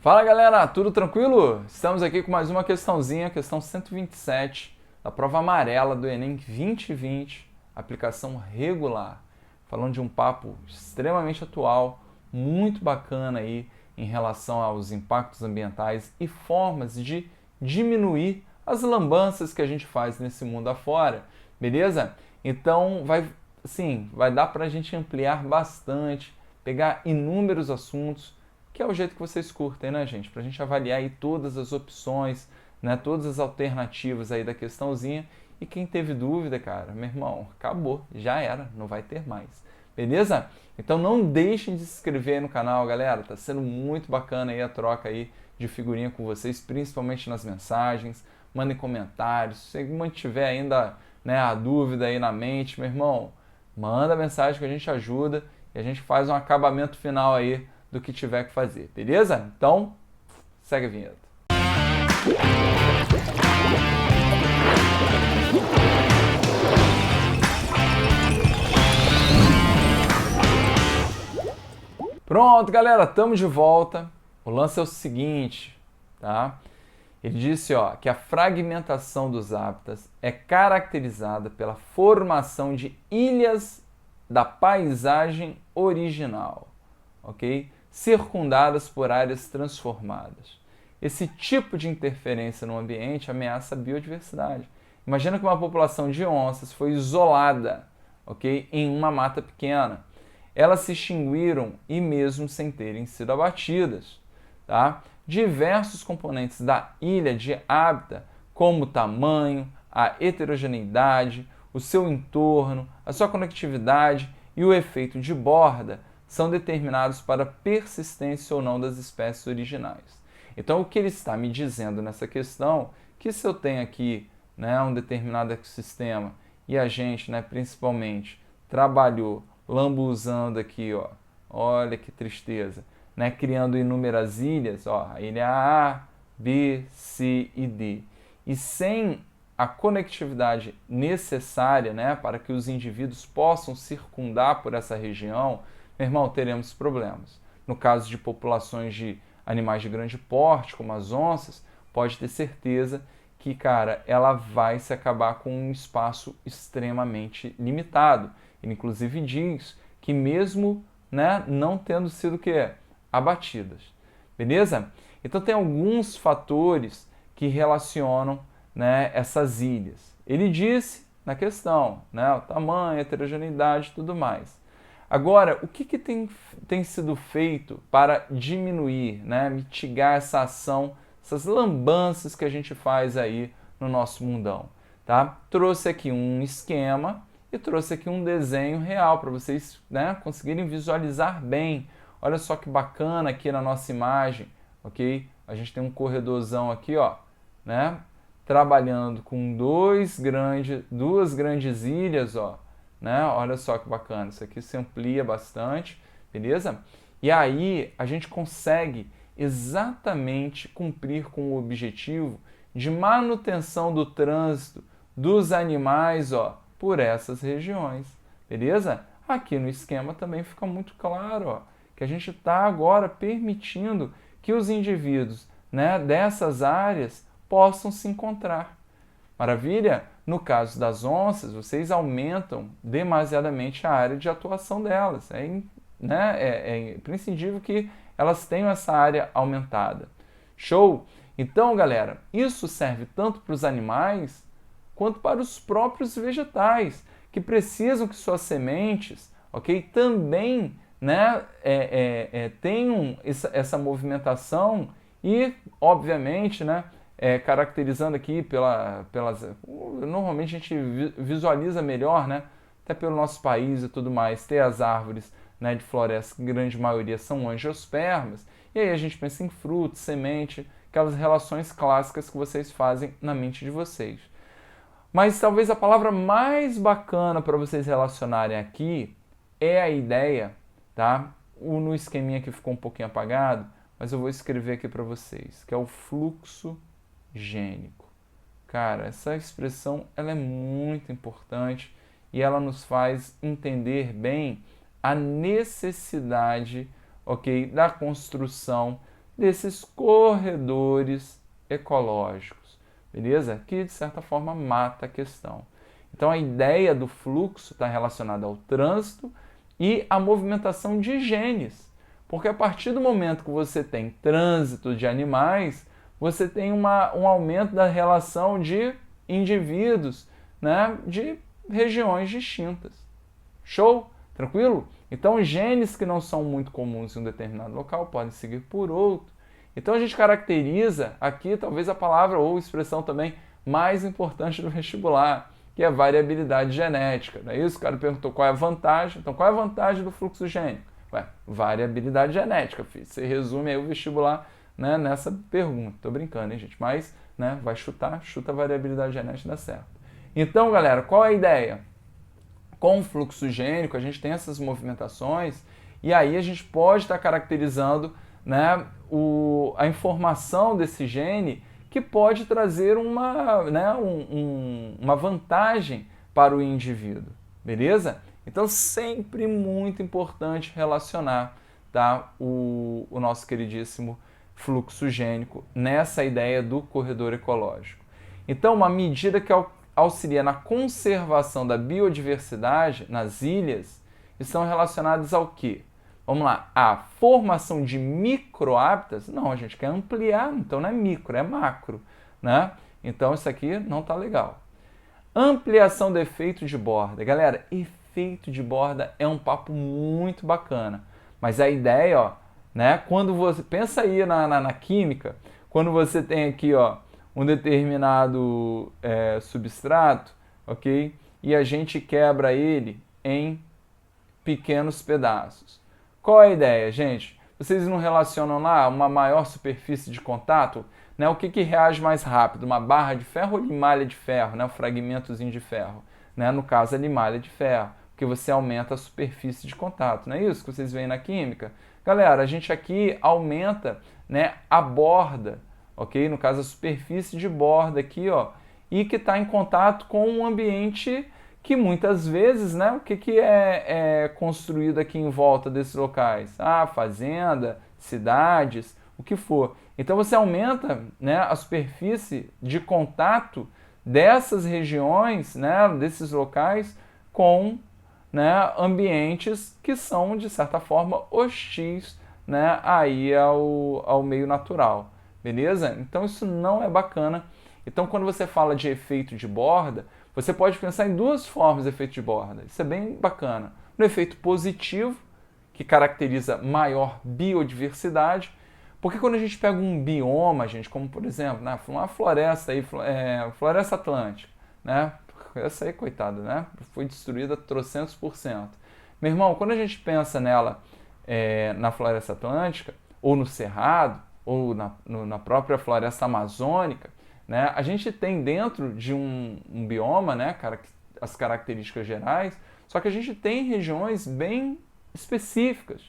Fala galera, tudo tranquilo? Estamos aqui com mais uma questãozinha, questão 127 da prova amarela do Enem 2020, aplicação regular. Falando de um papo extremamente atual, muito bacana aí em relação aos impactos ambientais e formas de diminuir as lambanças que a gente faz nesse mundo afora, beleza? Então vai dar pra gente ampliar bastante, pegar inúmeros assuntos, que é o jeito que vocês curtem, né, gente? Pra gente avaliar aí todas as opções, né, todas as alternativas aí da questãozinha. E quem teve dúvida, cara, meu irmão, acabou, já era, não vai ter mais. Beleza? Então não deixem de se inscrever aí no canal, galera. Tá sendo muito bacana aí a troca aí de figurinha com vocês, principalmente nas mensagens. Mandem comentários. Se você mantiver ainda, né, a dúvida aí na mente, meu irmão, manda mensagem que a gente ajuda e a gente faz um acabamento final aí do que tiver que fazer, beleza? Então, segue a vinheta. Pronto, galera, estamos de volta. O lance é o seguinte, tá? Ele disse, ó, que a fragmentação dos hábitats é caracterizada pela formação de ilhas da paisagem original, ok? Circundadas por áreas transformadas. Esse tipo de interferência no ambiente ameaça a biodiversidade. Imagina que uma população de onças foi isolada, ok, em uma mata pequena. Elas se extinguiram e mesmo sem terem sido abatidas. Tá? Diversos componentes da ilha de hábitat, como o tamanho, a heterogeneidade, o seu entorno, a sua conectividade e o efeito de borda, são determinados para a persistência ou não das espécies originais. Então, o que ele está me dizendo nessa questão, que se eu tenho aqui, né, um determinado ecossistema e a gente, né, principalmente, trabalhou lambuzando aqui, ó, olha que tristeza, né, criando inúmeras ilhas, ó, a ilha A, B, C e D. E sem a conectividade necessária, né, para que os indivíduos possam circundar por essa região, meu irmão, teremos problemas. No caso de populações de animais de grande porte, como as onças, pode ter certeza que, cara, ela vai se acabar com um espaço extremamente limitado. Ele, inclusive, diz que mesmo, né, não tendo sido abatidas. Beleza? Então, tem alguns fatores que relacionam, né, essas ilhas. Ele disse na questão, né, o tamanho, a heterogeneidade e tudo mais. Agora, o que tem sido feito para diminuir, né, mitigar essa ação, essas lambanças que a gente faz aí no nosso mundão? Tá? Trouxe aqui um esquema e trouxe aqui um desenho real para vocês, né, conseguirem visualizar bem. Olha só que bacana aqui na nossa imagem, ok? A gente tem um corredorzão aqui, ó, né, trabalhando com duas grandes ilhas, ó, né? Olha só que bacana, isso aqui se amplia bastante, beleza? E aí a gente consegue exatamente cumprir com o objetivo de manutenção do trânsito dos animais, ó, por essas regiões, beleza? Aqui no esquema também fica muito claro, ó, que a gente está agora permitindo que os indivíduos, né, dessas áreas possam se encontrar. Maravilha? No caso das onças, vocês aumentam demasiadamente a área de atuação delas. É imprescindível que elas tenham essa área aumentada. Show? Então, galera, isso serve tanto para os animais quanto para os próprios vegetais, que precisam que suas sementes, ok, também, né, tenham essa movimentação e, obviamente, né, caracterizando aqui pelas... Normalmente a gente visualiza melhor, né, até pelo nosso país e tudo mais, ter as árvores, né, de floresta, que grande maioria são angiospermas, e aí a gente pensa em fruto, semente, aquelas relações clássicas que vocês fazem na mente de vocês. Mas talvez a palavra mais bacana para vocês relacionarem aqui é a ideia, tá? No esqueminha que ficou um pouquinho apagado, mas eu vou escrever aqui para vocês, que é o fluxo gênico. Cara, essa expressão ela é muito importante e ela nos faz entender bem a necessidade, ok, da construção desses corredores ecológicos, beleza? Que, de certa forma, mata a questão. Então, a ideia do fluxo está relacionada ao trânsito e à movimentação de genes. Porque a partir do momento que você tem trânsito de animais, você tem um aumento da relação de indivíduos, né, de regiões distintas. Show? Tranquilo? Então, genes que não são muito comuns em um determinado local podem seguir por outro. Então, a gente caracteriza aqui, talvez, a palavra ou expressão também mais importante do vestibular, que é a variabilidade genética. Não é isso? O cara perguntou qual é a vantagem. Então, qual é a vantagem do fluxo gênico? Ué, variabilidade genética, filho. Você resume aí o vestibular, né, nessa pergunta. Tô brincando, hein, gente? Mas, né, vai chuta a variabilidade genética, dá certo. Então, galera, qual é a ideia? Com o fluxo gênico, a gente tem essas movimentações e aí a gente pode estar caracterizando, né, a informação desse gene que pode trazer uma vantagem para o indivíduo, beleza? Então, sempre muito importante relacionar, tá, o nosso queridíssimo fluxo gênico nessa ideia do corredor ecológico. Então, uma medida que auxilia na conservação da biodiversidade nas ilhas estão relacionadas ao quê? Vamos lá, a formação de microhábitats? Não, a gente quer ampliar, então não é micro, é macro, né? Então isso aqui não está legal. Ampliação do efeito de borda. Galera, efeito de borda é um papo muito bacana, mas a ideia, ó, né? Quando você pensa aí na química, quando você tem aqui, ó, um determinado substrato, ok? E a gente quebra ele em pequenos pedaços. Qual é a ideia, gente? Vocês não relacionam lá uma maior superfície de contato? Né? O que reage mais rápido? Uma barra de ferro ou limalha de ferro? Né? Um fragmentozinho de ferro. Né? No caso, a limalha de ferro, porque você aumenta a superfície de contato. Não é isso que vocês veem na química? Galera, a gente aqui aumenta, né, a borda, ok? No caso, a superfície de borda aqui, ó, e que está em contato com um ambiente que muitas vezes, né, o que é construído aqui em volta desses locais? Ah, fazenda, cidades, o que for. Então você aumenta, né, a superfície de contato dessas regiões, né, desses locais com, né, ambientes que são, de certa forma, hostis, né, aí ao meio natural. Beleza? Então isso não é bacana. Então quando você fala de efeito de borda, você pode pensar em duas formas de efeito de borda. Isso é bem bacana. No efeito positivo, que caracteriza maior biodiversidade, porque quando a gente pega um bioma, gente, como por exemplo, né, uma floresta aí, floresta atlântica, né? Essa aí, coitada, né? Foi destruída trocentos por cento. Meu irmão, quando a gente pensa nela na floresta atlântica, ou no cerrado, ou na própria floresta amazônica, né, a gente tem dentro de um bioma, né, as características gerais, só que a gente tem regiões bem específicas,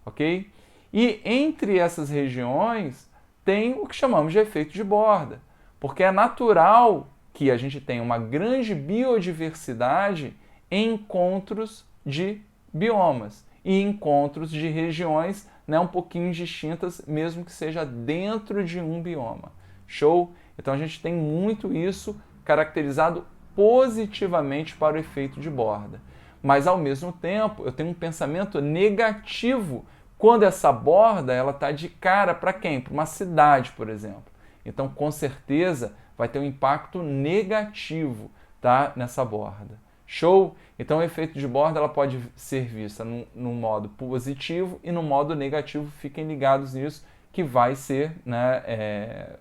ok? E entre essas regiões tem o que chamamos de efeito de borda, porque é natural que a gente tenha uma grande biodiversidade em encontros de biomas e encontros de regiões, né, um pouquinho distintas, mesmo que seja dentro de um bioma. Show? Então a gente tem muito isso caracterizado positivamente para o efeito de borda. Mas ao mesmo tempo eu tenho um pensamento negativo quando essa borda ela está de cara para quem? Para uma cidade, por exemplo. Então com certeza vai ter um impacto negativo, tá, nessa borda. Show? Então o efeito de borda ela pode ser vista num modo positivo e no modo negativo. Fiquem ligados nisso, que vai ser, né,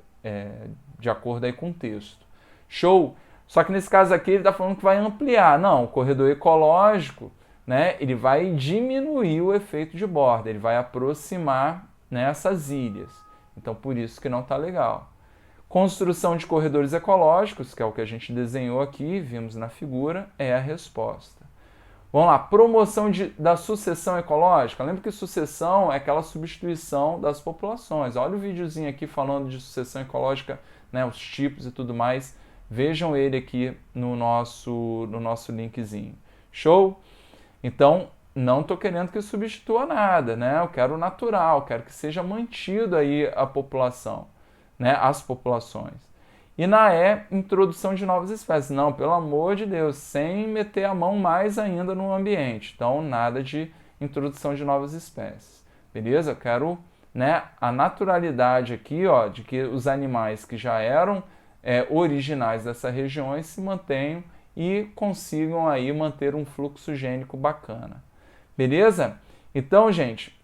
de acordo aí com o texto. Show? Só que nesse caso aqui ele está falando que vai ampliar. Não, o corredor ecológico, né, ele vai diminuir o efeito de borda, ele vai aproximar, né, essas ilhas. Então por isso que não está legal. Construção de corredores ecológicos, que é o que a gente desenhou aqui, vimos na figura, é a resposta. Vamos lá, promoção da sucessão ecológica. Lembra que sucessão é aquela substituição das populações. Olha o videozinho aqui falando de sucessão ecológica, né, os tipos e tudo mais. Vejam ele aqui no nosso linkzinho. Show? Então, não estou querendo que substitua nada, né? Eu quero o natural, quero que seja mantido aí a população, né? As populações. E na E, introdução de novas espécies. Não, pelo amor de Deus, sem meter a mão mais ainda no ambiente. Então, nada de introdução de novas espécies. Beleza? Eu quero, né, a naturalidade aqui, ó, de que os animais que já eram originais dessas regiões se mantenham e consigam aí manter um fluxo gênico bacana. Beleza? Então, gente,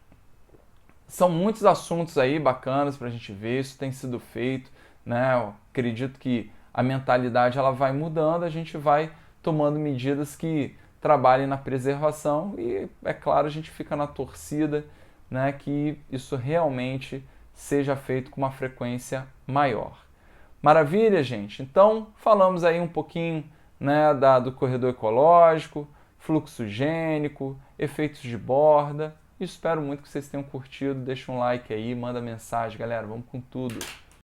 são muitos assuntos aí bacanas para a gente ver, isso tem sido feito, né? Eu acredito que a mentalidade ela vai mudando, a gente vai tomando medidas que trabalhem na preservação e, é claro, a gente fica na torcida, né, que isso realmente seja feito com uma frequência maior. Maravilha, gente? Então, falamos aí um pouquinho, né, do corredor ecológico, fluxo gênico, efeitos de borda. Espero muito que vocês tenham curtido. Deixa um like aí, manda mensagem, galera. Vamos com tudo.